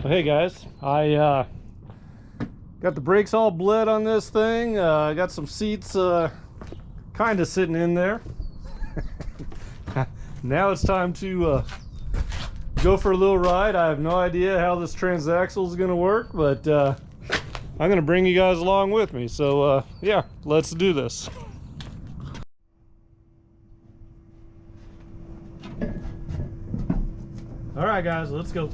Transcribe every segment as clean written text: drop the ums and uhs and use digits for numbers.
Hey guys, I got the brakes all bled on this thing. I got some seats kind of sitting in there. Now it's time to go for a little ride. I have no idea how this transaxle is going to work, but I'm going to bring you guys along with me. So yeah, let's do this. All right, guys, let's go.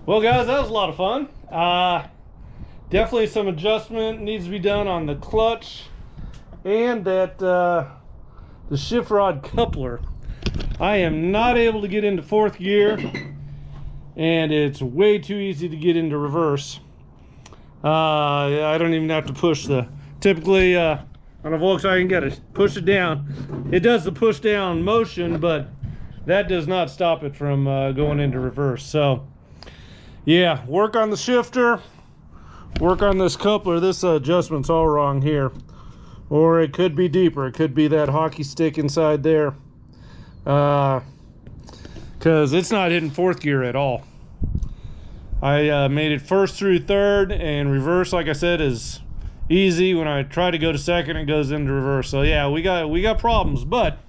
Well guys, that was a lot of fun. Definitely some adjustment needs to be done on the clutch and that the shift rod coupler. I am not able to get into fourth gear, and it's way too easy to get into reverse. I don't even have to push the, typically on a Volkswagen you gotta push it down. It does the push down motion, but that does not stop it from going into reverse. So yeah, work on the shifter, work on this coupler. This adjustment's all wrong here, or it could be deeper. It could be that hockey stick inside there, because it's not hitting fourth gear at all. I made it first through third, and reverse, like I said, is easy. When I try to go to second, it goes into reverse. So yeah, we got problems, but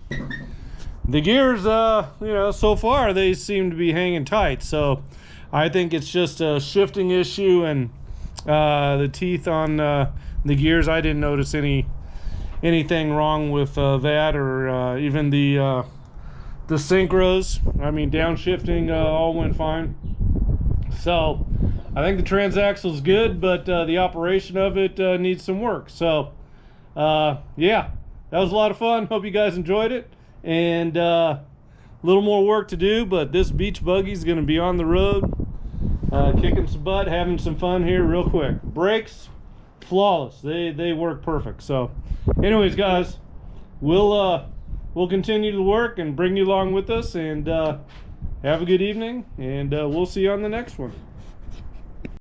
the gears, you know, so far they seem to be hanging tight. So I think it's just a shifting issue, and the teeth on the gears, I didn't notice anything wrong with that, or even the synchros. I mean, downshifting all went fine. So I think the transaxle is good, but the operation of it needs some work. So yeah, that was a lot of fun. Hope you guys enjoyed it, and a little more work to do, but this beach buggy is going to be on the road, kicking some butt, having some fun here real quick. Brakes flawless, they work perfect. So anyways guys, we'll continue to work and bring you along with us, and have a good evening, and we'll see you on the next one.